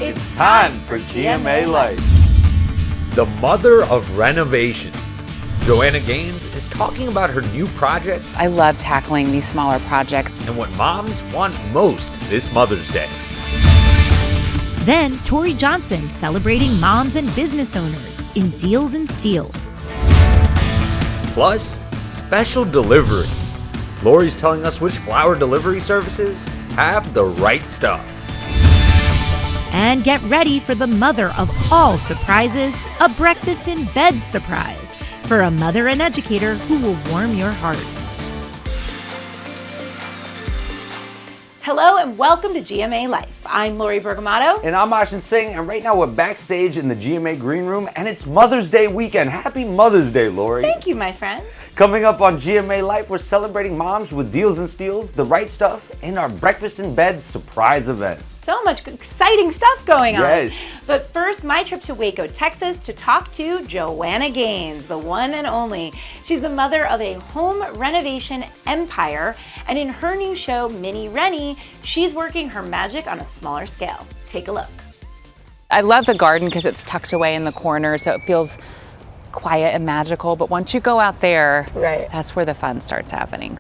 It's time for GMA Life. The mother of renovations, Joanna Gaines, is talking about her new project. I love tackling these smaller projects. And what moms want most this Mother's Day. Then, Tori Johnson celebrating moms and business owners in Deals and Steals. Plus, special delivery. Lori's telling us which flower delivery services have the right stuff. And get ready for the mother of all surprises, a breakfast in bed surprise for a mother and educator who will warm your heart. Hello and welcome to GMA Life. I'm Lori Bergamato. And I'm Ashin Singh, and right now we're backstage in the GMA Green Room, and it's Mother's Day weekend. Happy Mother's Day, Lori. Thank you, my friend. Coming up on GMA Life, we're celebrating moms with deals and steals, the right stuff, and our breakfast in bed surprise event. So much exciting stuff going on. Yes. But first, my trip to Waco, Texas to talk to Joanna Gaines, the one and only. She's the mother of a home renovation empire. And in her new show, Mini Renie, she's working her magic on a smaller scale. Take a look. I love the garden because it's tucked away in the corner, so it feels quiet and magical. But once you go out there, that's where the fun starts happening.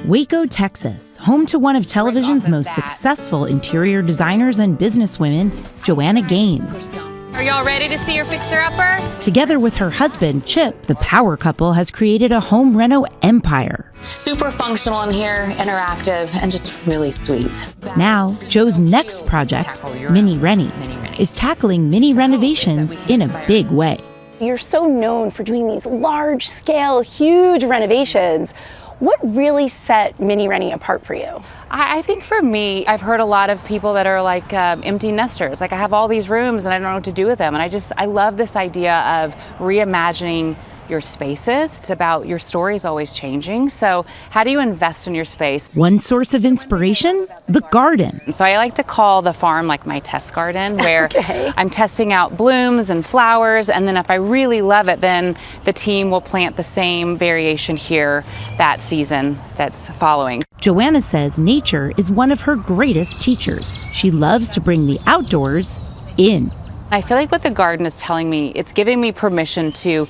Waco, Texas, home to one of television's most successful interior designers and businesswomen, Joanna Gaines. Are y'all ready to see your fixer-upper? Together with her husband, Chip, the power couple has created a home reno empire. Super functional in here, interactive, and just really sweet. Now, Joe's next project, Mini Renie, is tackling mini renovations in a big way. You're so known for doing these large-scale, huge renovations. What really set Mini Renie apart for you? I think for me, I've heard a lot of people that are like empty nesters. Like I have all these rooms and I don't know what to do with them. And I love this idea of reimagining your spaces. It's about your story is always changing. So how do you invest in your space? One source of inspiration, the garden. So I like to call the farm like my test garden where I'm testing out blooms and flowers. And then if I really love it, then the team will plant the same variation here that season that's following. Joanna says nature is one of her greatest teachers. She loves to bring the outdoors in. I feel like what the garden is telling me, it's giving me permission to,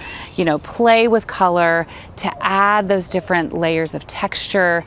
play with color, to add those different layers of texture.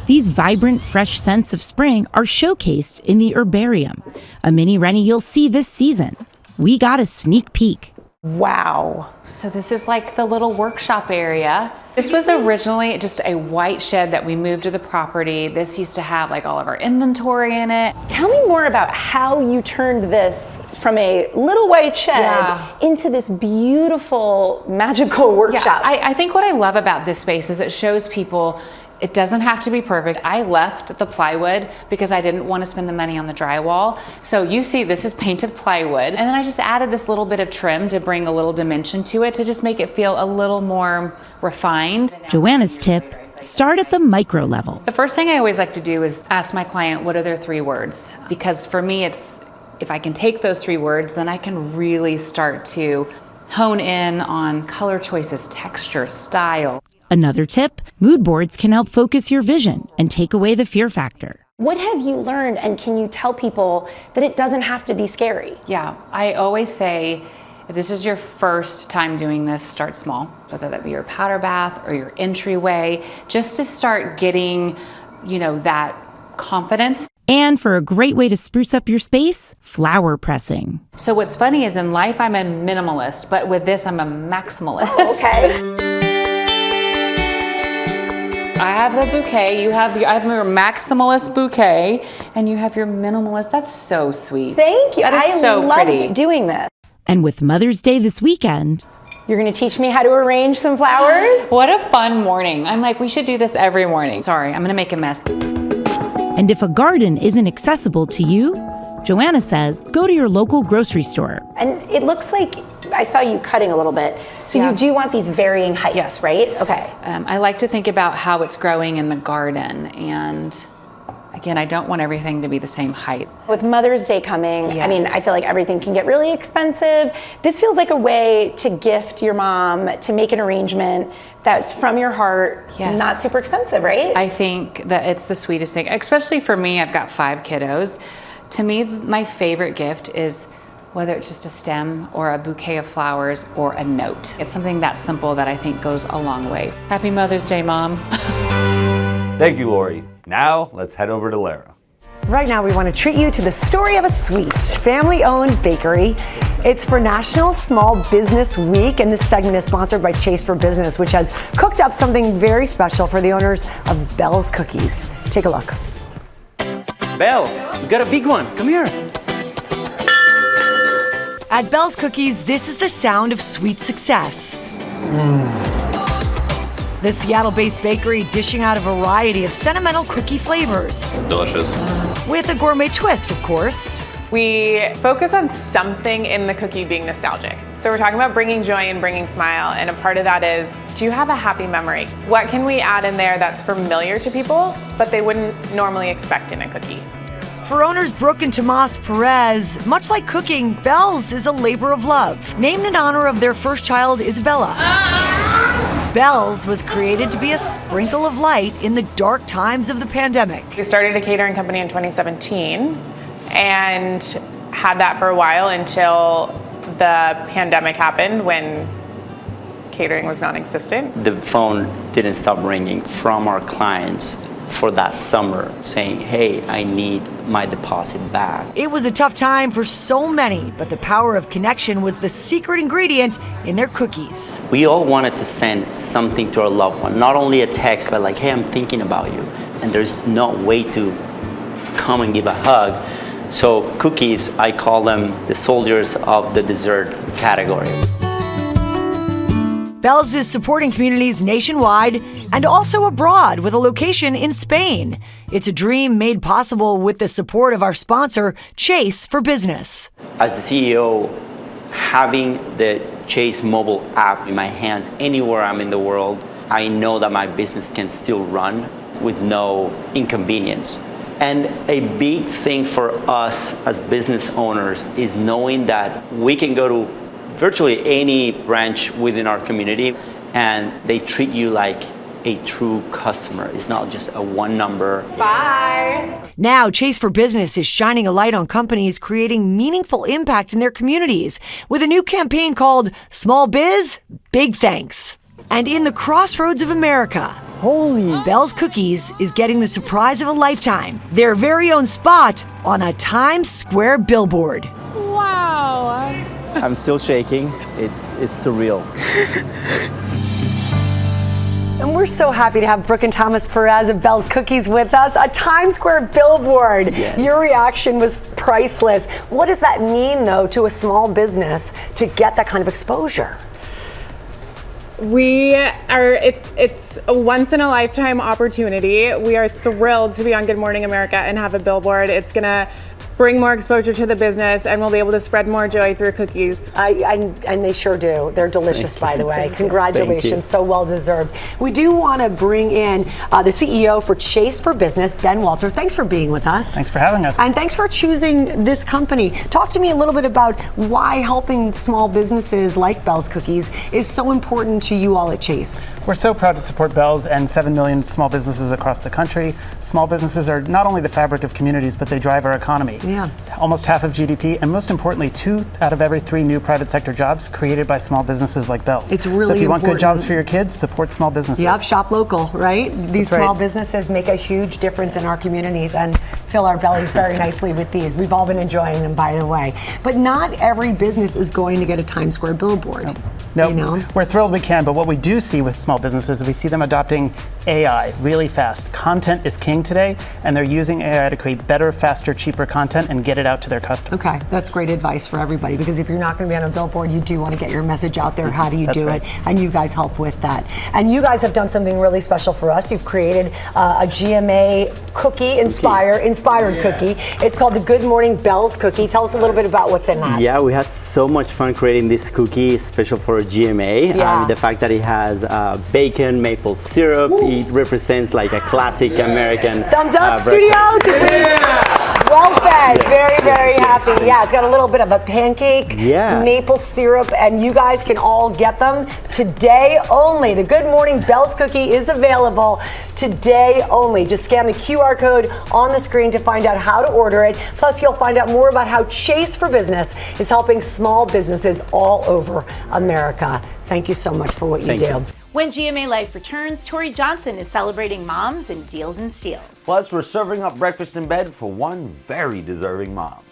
These vibrant, fresh scents of spring are showcased in the herbarium, a mini Renie you'll see this season. We got a sneak peek. Wow. So this is like the little workshop area. This was originally just a white shed that we moved to the property. This used to have like all of our inventory in it. Tell me more about how you turned this from a little white shed into this beautiful, magical workshop. Yeah, I think what I love about this space is it shows people it doesn't have to be perfect. I left the plywood because I didn't want to spend the money on the drywall. So you see this is painted plywood. And then I just added this little bit of trim to bring a little dimension to it to just make it feel a little more refined. Joanna's tip, start at the micro level. The first thing I always like to do is ask my client, what are their 3 words? Because for me, it's if I can take those 3 words, then I can really start to hone in on color choices, texture, style. Another tip, mood boards can help focus your vision and take away the fear factor. What have you learned, and can you tell people that it doesn't have to be scary? Yeah, I always say, if this is your first time doing this, start small, whether that be your powder bath or your entryway, just to start getting, that confidence. And for a great way to spruce up your space, flower pressing. So what's funny is in life, I'm a minimalist, but with this, I'm a maximalist. Oh, okay. I have the bouquet, I have your maximalist bouquet, and you have your minimalist. That's so sweet. Thank you. That is so loved pretty. Doing this. And with Mother's Day this weekend, you're going to teach me how to arrange some flowers? What a fun morning. I'm like, we should do this every morning. Sorry, I'm going to make a mess. And if a garden isn't accessible to you, Joanna says, go to your local grocery store. And it looks like I saw you cutting a little bit. So you do want these varying heights, right? Okay. I like to think about how it's growing in the garden. And again, I don't want everything to be the same height. With Mother's Day coming, Yes. I mean, I feel like everything can get really expensive. This feels like a way to gift your mom, to make an arrangement that's from your heart, Yes. not super expensive, right? I think that it's the sweetest thing, especially for me. I've got 5 kiddos. To me, my favorite gift is whether it's just a stem or a bouquet of flowers or a note. It's something that simple that I think goes a long way. Happy Mother's Day, Mom. Thank you, Lori. Now, let's head over to Lara. Right now, we want to treat you to the story of a sweet, family-owned bakery. It's for National Small Business Week, and this segment is sponsored by Chase for Business, which has cooked up something very special for the owners of Bell's Cookies. Take a look. Belle, we got a big one. Come here. At Bell's Cookies, this is the sound of sweet success. The Seattle-based bakery dishing out a variety of sentimental cookie flavors. Delicious. With a gourmet twist, of course. We focus on something in the cookie being nostalgic. So we're talking about bringing joy and bringing smile, and a part of that is, do you have a happy memory? What can we add in there that's familiar to people, but they wouldn't normally expect in a cookie? For owners Brooke and Tomas Perez, much like cooking, Bell's is a labor of love. Named in honor of their first child, Isabella. Bell's was created to be a sprinkle of light in the dark times of the pandemic. We started a catering company in 2017 and had that for a while until the pandemic happened, when catering was non-existent. The phone didn't stop ringing from our clients for that summer saying, hey, I need my deposit back. It was a tough time for so many, but the power of connection was the secret ingredient in their cookies. We all wanted to send something to our loved one, not only a text, but like, hey, I'm thinking about you. And there's no way to come and give a hug. So cookies, I call them the soldiers of the dessert category. Bell's is supporting communities nationwide and also abroad with a location in Spain. It's a dream made possible with the support of our sponsor, Chase for Business. As the CEO, having the Chase mobile app in my hands anywhere I'm in the world, I know that my business can still run with no inconvenience. And a big thing for us as business owners is knowing that we can go to virtually any branch within our community and they treat you like a true customer. It's not just a one number. Bye. Now, Chase for Business is shining a light on companies creating meaningful impact in their communities with a new campaign called Small Biz, Big Thanks. And in the crossroads of America, Bell's Cookies is getting the surprise of a lifetime, their very own spot on a Times Square billboard. Wow. I'm still shaking. It's surreal. And we're so happy to have Brooke and Thomas Perez of Bell's Cookies with us. A Times Square billboard. Yes. Your reaction was priceless. What does that mean, though, to a small business to get that kind of exposure? It's a once in a lifetime opportunity. We are thrilled to be on Good Morning America and have a billboard. It's gonna bring more exposure to the business, and we'll be able to spread more joy through cookies. And they sure do. They're delicious, by the way. Congratulations, so well deserved. We do want to bring in the CEO for Chase for Business, Ben Walter. Thanks for being with us. Thanks for having us. And thanks for choosing this company. Talk to me a little bit about why helping small businesses like Bell's Cookies is so important to you all at Chase. We're so proud to support Bell's and 7 million small businesses across the country. Small businesses are not only the fabric of communities, but they drive our economy. Yeah. Almost half of GDP, and most importantly, 2 out of every 3 new private sector jobs created by small businesses like Bell's. It's really So if you want important. good jobs for your kids, support small businesses. Yep, shop local, right? These That's right. small businesses make a huge difference in our communities and fill our bellies very nicely with these. We've all been enjoying them, by the way. But not every business is going to get a Times Square billboard. No, You know? we're thrilled we can, but what we do see with small businesses is we see them adopting AI really fast. Content is king today, and they're using AI to create better, faster, cheaper content and get it out to their customers. Okay, that's great advice for everybody, because if you're not going to be on a billboard, you do want to get your message out there. How do you do it? And you guys help with that. And you guys have done something really special for us. You've created a GMA cookie, inspired cookie. It's called the Good Morning Bell's cookie. Tell us a little bit about what's in that. Yeah, we had so much fun creating this cookie, special for GMA. Yeah. The fact that it has bacon, maple syrup, it represents like a classic American. Thumbs up, breakfast. studio. Well fed, very very happy. Yeah, it's got a little bit of a pancake, maple syrup, and you guys can all get them today only. The Good Morning Bells cookie is available today only. Just scan the QR code on the screen to find out how to order it. Plus, you'll find out more about how Chase for Business is helping small businesses all over America. Thank you so much for what you do. When GMA Life returns, Tori Johnson is celebrating moms in Deals and Steals. Plus, we're serving up breakfast in bed for one very deserving mom.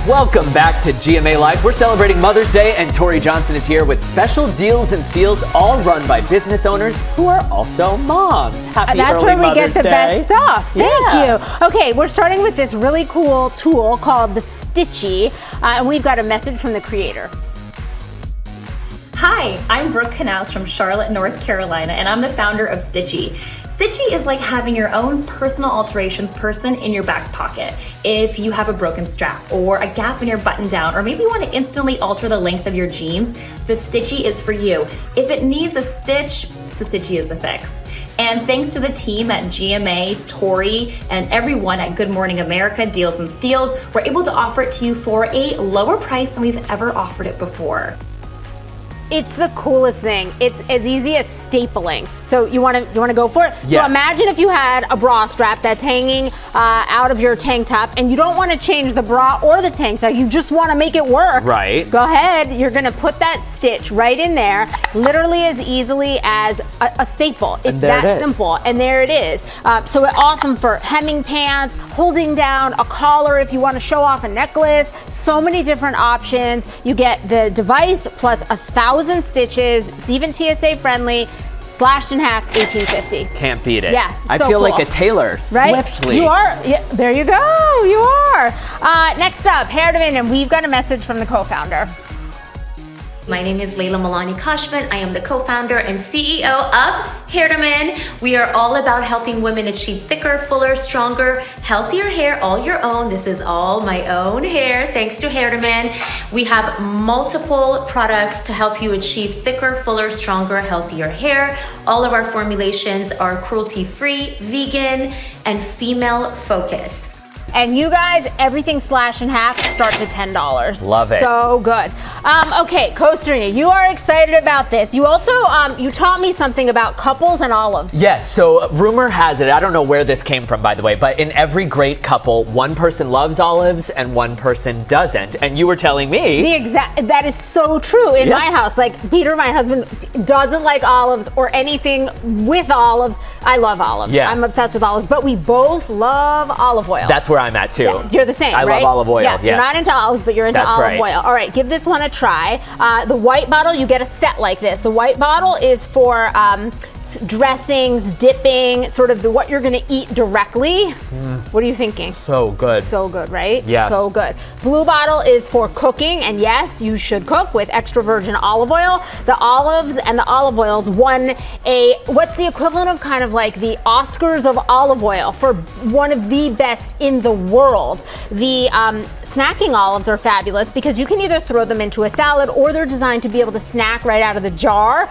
Welcome back to GMA Life. We're celebrating Mother's Day, and Tori Johnson is here with special deals and steals, all run by business owners who are also moms. Happy That's early where we Mother's get the Day. best stuff. Thank you. Okay, we're starting with this really cool tool called the Stitchy, and we've got a message from the creator. Hi, I'm Brooke Canals from Charlotte, North Carolina, and I'm the founder of Stitchy. Stitchy is like having your own personal alterations person in your back pocket. If you have a broken strap or a gap in your button down, or maybe you want to instantly alter the length of your jeans, the Stitchy is for you. If it needs a stitch, the Stitchy is the fix. And thanks to the team at GMA, Tori, and everyone at Good Morning America Deals and Steals, we're able to offer it to you for a lower price than we've ever offered it before. It's the coolest thing. It's as easy as stapling. So you want to go for it? Yes. So imagine if you had a bra strap that's hanging out of your tank top, and you don't want to change the bra or the tank top. You just want to make it work. Right. Go ahead. You're going to put that stitch right in there, literally as easily as a staple. It's that simple. And there it is. So it's awesome for hemming pants, holding down a collar if you want to show off a necklace. So many different options. You get the device plus 1,000 stitches. It's even TSA friendly. Slashed in half, $18.50. Can't beat it. Yeah, I so feel cool. like a tailor, Right? swiftly. You are. Yeah, there you go. You are. Next up, Hair Demand, and we've got a message from the co-founder. My name is Layla Malani Kashman. I am the co-founder and CEO of Hairdaman. We are all about helping women achieve thicker, fuller, stronger, healthier hair, all your own. This is all my own hair, thanks to Hairdaman. We have multiple products to help you achieve thicker, fuller, stronger, healthier hair. All of our formulations are cruelty-free, vegan, and female-focused. And you guys, everything slashed in half starts at $10. Love it. So good. Okay, Costa Rica, you are excited about this. You also, you taught me something about couples and olives. Yes, so rumor has it, I don't know where this came from, by the way, but in every great couple, one person loves olives and one person doesn't. And you were telling me. That is so true in my house. Like, Peter, my husband, doesn't like olives or anything with olives. I love olives. Yeah. I'm obsessed with olives, but we both love olive oil. That's where I'm at too. Yeah, you're the same, I right? love olive oil, yeah, yes. You're not into olives, but you're into That's olive right. oil. All right, give this one a try. The white bottle, you get a set like this. The white bottle is for dressings, dipping, sort of what you're going to eat directly. What are you thinking? So good. So good, right? Yes. So good. Blue bottle is for cooking, and yes, you should cook with extra virgin olive oil. The olives and the olive oils won what's the equivalent of kind of like the Oscars of olive oil for one of the best in the world. The snacking olives are fabulous because you can either throw them into a salad or they're designed to be able to snack right out of the jar.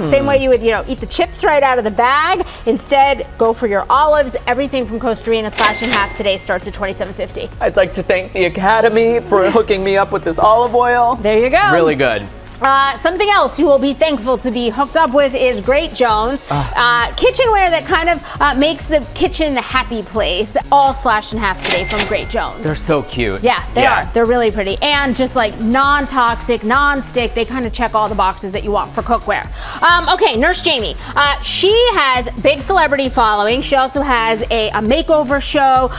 Same way you would, eat the chips right out of the bag. Instead, go for your olives. Everything from Costa Rica slashed in half today starts at $27.50. I'd like to thank the Academy for hooking me up with this olive oil. There you go. Really good. Something else you will be thankful to be hooked up with is Great Jones. Kitchenware that kind of makes the kitchen the happy place. All slashed in half today from Great Jones. They're so cute. Yeah, they are. They're really pretty. And just like non-toxic, non-stick, they kind of check all the boxes that you want for cookware. Okay, Nurse Jamie. She has big celebrity following. She also has a makeover show.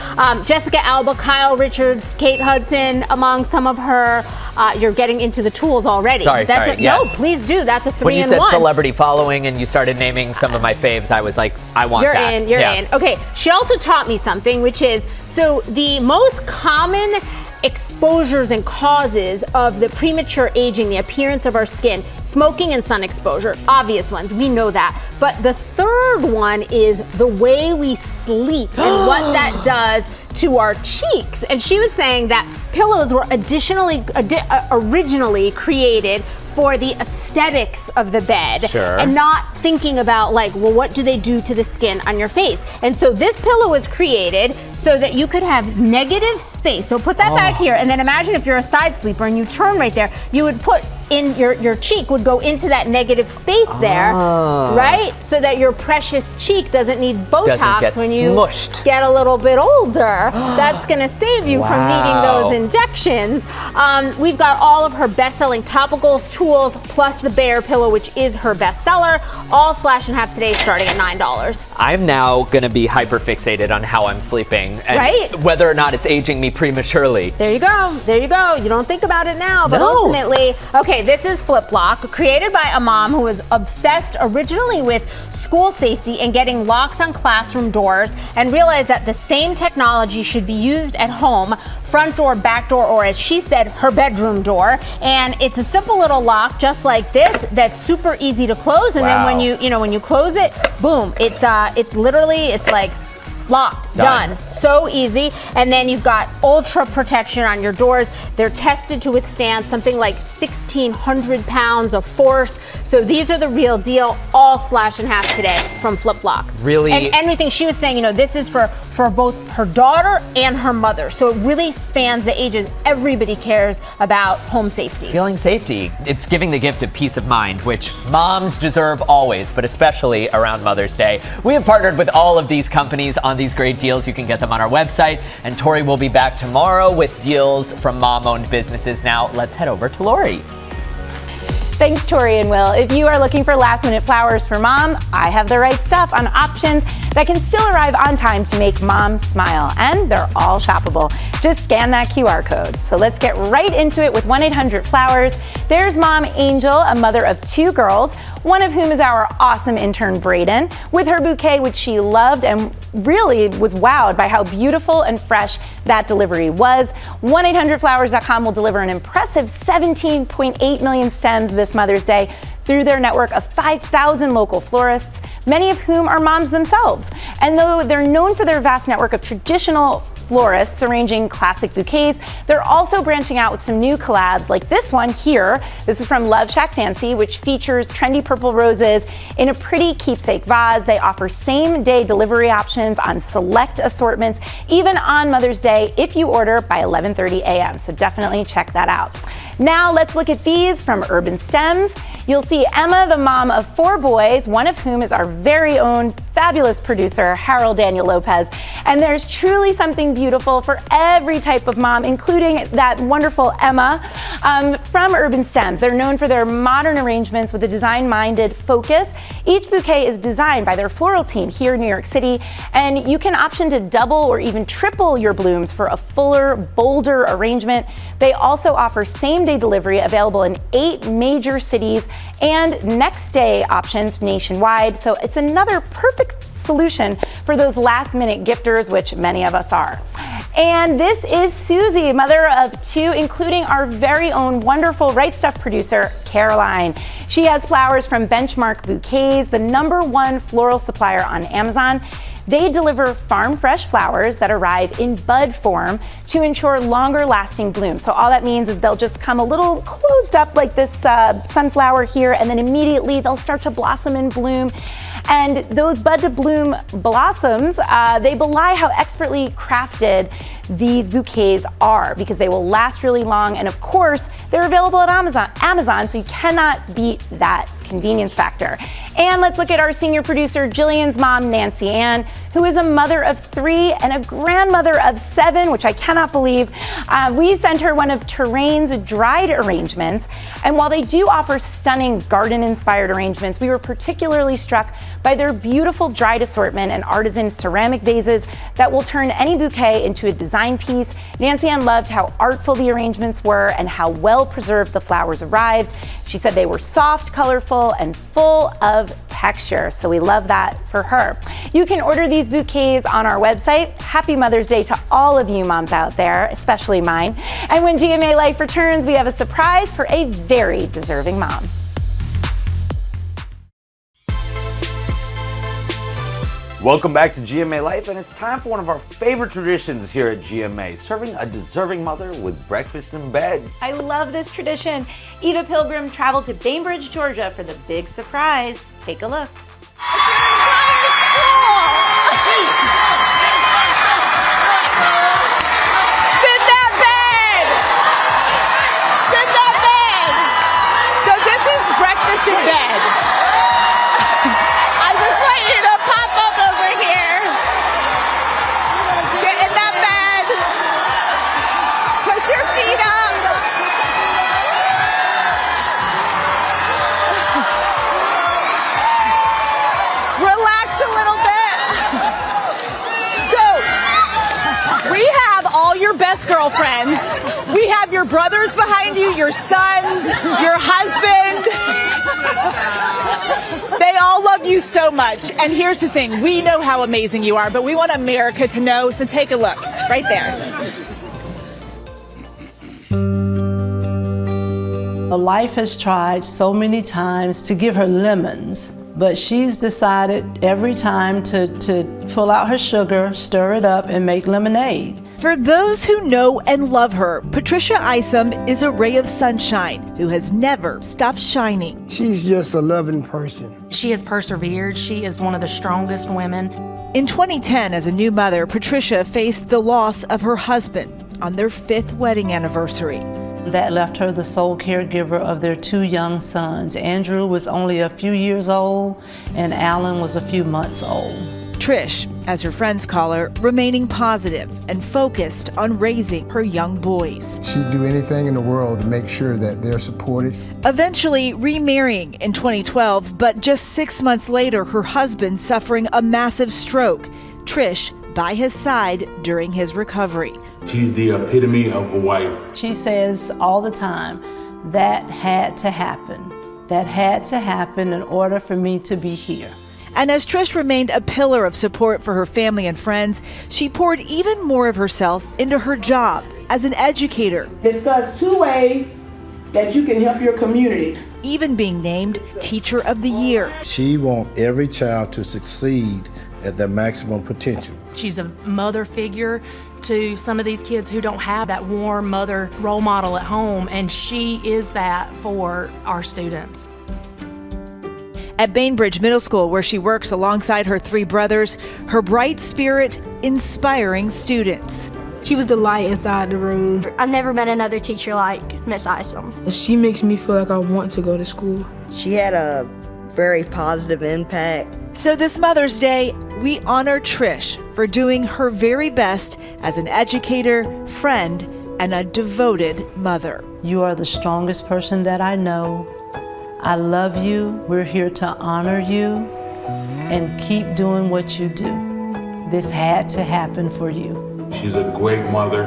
Jessica Alba, Kyle Richards, Kate Hudson, among some of her. You're getting into the tools already. Sorry. No, please do. That's a 3-in-1. When you said celebrity following and you started naming some of my faves, I was like, I want that. You're in. Okay, she also taught me something, which is, so the most common exposures and causes of the premature aging, the appearance of our skin, smoking and sun exposure, obvious ones, we know that. But the third one is the way we sleep and what that does to our cheeks. And she was saying that pillows were originally created for the aesthetics of the bed. Sure. And not thinking about like, well, what do they do to the skin on your face? And so this pillow was created so that you could have negative space. So put that back here, and then imagine if you're a side sleeper and you turn right there, you would put in your cheek would go into that negative space there, right? So that your precious cheek doesn't need Botox when you get a little bit older. That's gonna save you from needing those injections. We've got all of her best-selling topicals, tools, plus the Bear pillow, which is her bestseller, all slash and half today starting at $9. I'm now gonna be hyper fixated on how I'm sleeping and right? whether or not it's aging me prematurely. There you go, there you go. You don't think about it now, but ultimately, okay, this is Flip Lock, created by a mom who was obsessed originally with school safety and getting locks on classroom doors, and realized that the same technology should be used at home, front door, back door, or as she said, her bedroom door. And it's a simple little lock just like this that's super easy to close, and then when you close it, boom, it's like locked, done. So easy. And then you've got ultra protection on your doors. They're tested to withstand something like 1,600 pounds of force. So these are the real deal, all slash and half today from Flip Lock. Really? And everything she was saying, this is for both her daughter and her mother. So it really spans the ages. Everybody cares about home safety. Feeling safety. It's giving the gift of peace of mind, which moms deserve always, but especially around Mother's Day. We have partnered with all of these companies on these great deals. You can get them on our website, and Tori will be back tomorrow with deals from mom-owned businesses. Now let's head over to Lori. Thanks, Tori and Will. If you are looking for last-minute flowers for mom, I have the right stuff on options that can still arrive on time to make mom smile, and they're all shoppable. Just scan that QR code. So let's get right into it with 1-800-Flowers. There's Mom Angel, a mother of 2 girls, one of whom is our awesome intern Brayden, with her bouquet, which she loved and really was wowed by how beautiful and fresh that delivery was. 1-800-Flowers.com will deliver an impressive 17.8 million stems this Mother's Day through their network of 5,000 local florists, many of whom are moms themselves. And though they're known for their vast network of traditional florists arranging classic bouquets, they're also branching out with some new collabs like this one here. This is from Love Shack Fancy, which features trendy purple roses in a pretty keepsake vase. They offer same-day delivery options on select assortments, even on Mother's Day if you order by 11:30 a.m. So definitely check that out. Now let's look at these from Urban Stems. You'll see Emma, the mom of 4 boys, one of whom is our very own fabulous producer, Harold Daniel Lopez. And there's truly something beautiful for every type of mom, including that wonderful Emma from Urban Stems. They're known for their modern arrangements with a design-minded focus. Each bouquet is designed by their floral team here in New York City, and you can option to double or even triple your blooms for a fuller, bolder arrangement. They also offer same-day delivery available in 8 major cities and next-day options nationwide. So it's another perfect solution for those last-minute gifters, which many of us are. And this is Susie, mother of 2, including our very own wonderful Right Stuff producer, Caroline. She has flowers from Benchmark Bouquets, the #1 floral supplier on Amazon. They deliver farm fresh flowers that arrive in bud form to ensure longer lasting blooms. So all that means is they'll just come a little closed up like this sunflower here, and then immediately they'll start to blossom and bloom. And those bud to bloom blossoms, they belie how expertly crafted these bouquets are, because they will last really long. And of course, they're available at Amazon, so you cannot beat that convenience factor. And let's look at our senior producer, Jillian's mom, Nancy Ann, who is a mother of 3 and a grandmother of 7, which I cannot believe. We sent her one of Terrain's dried arrangements. And while they do offer stunning garden-inspired arrangements, we were particularly struck by their beautiful dried assortment and artisan ceramic vases that will turn any bouquet into a design piece. Nancy Ann loved how artful the arrangements were and how well preserved the flowers arrived. She said they were soft, colorful, and full of texture. So we love that for her. You can order these bouquets on our website. Happy Mother's Day to all of you moms out there, especially mine. And when GMA Life returns, we have a surprise for a very deserving mom. Welcome back to GMA Life, and it's time for one of our favorite traditions here at GMA, serving a deserving mother with breakfast in bed. I love this tradition. Eva Pilgrim traveled to Bainbridge, Georgia for the big surprise. Take a look. In bed. I just want you to pop up over here. Get in that bed. Push your feet up. Relax a little bit. So, we have all your best girlfriends. We have your brothers behind you, your sons, your husband. They all love you so much. And here's the thing, we know how amazing you are, but we want America to know, so take a look right there. Life has tried so many times to give her lemons, but she's decided every time to pull out her sugar, stir it up, and make lemonade. For those who know and love her, Patricia Isom is a ray of sunshine who has never stopped shining. She's just a loving person. She has persevered. She is one of the strongest women. In 2010, as a new mother, Patricia faced the loss of her husband on their 5th wedding anniversary. That left her the sole caregiver of their 2 young sons. Andrew was only a few years old, and Alan was a few months old. Trish, as her friends call her, remaining positive and focused on raising her young boys. She'd do anything in the world to make sure that they're supported. Eventually remarrying in 2012, but just 6 months later, her husband suffering a massive stroke. Trish by his side during his recovery. She's the epitome of a wife. She says all the time, that had to happen. That had to happen in order for me to be here. And as Trish remained a pillar of support for her family and friends, she poured even more of herself into her job as an educator. Discuss 2 ways that you can help your community. Even being named Teacher of the Year. She wants every child to succeed at their maximum potential. She's a mother figure to some of these kids who don't have that warm mother role model at home, and she is that for our students. At Bainbridge Middle School, where she works alongside her 3 brothers, her bright spirit inspiring students. She was the light inside the room. I've never met another teacher like Miss Isom. She makes me feel like I want to go to school. She had a very positive impact. So this Mother's Day, we honor Trish for doing her very best as an educator, friend, and a devoted mother. You are the strongest person that I know. I love you. We're here to honor you and keep doing what you do. This had to happen for you. She's a great mother,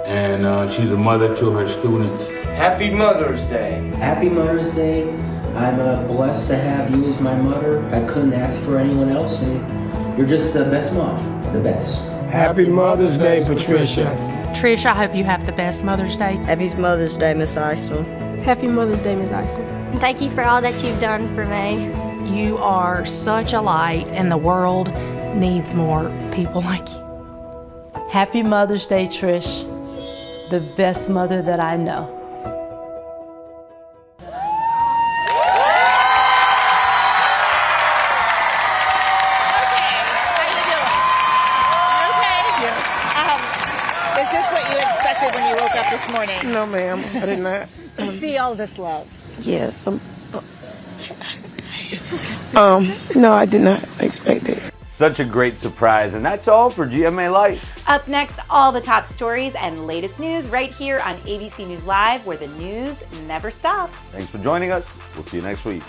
and she's a mother to her students. Happy Mother's Day. Happy Mother's Day. I'm blessed to have you as my mother. I couldn't ask for anyone else, and you're just the best mom, the best. Happy Mother's Day, Patricia. Trish, I hope you have the best Mother's Day. Happy Mother's Day, Miss Isom. Happy Mother's Day, Miss Isom. And thank you for all that you've done for me. You are such a light, and the world needs more people like you. Happy Mother's Day, Trish. The best mother that I know. Is this what you expected when you woke up this morning? No, ma'am, I did not. To see all this love? Yes. No, I did not expect it. Such a great surprise, and that's all for GMA Life. Up next, all the top stories and latest news right here on ABC News Live, where the news never stops. Thanks for joining us. We'll see you next week.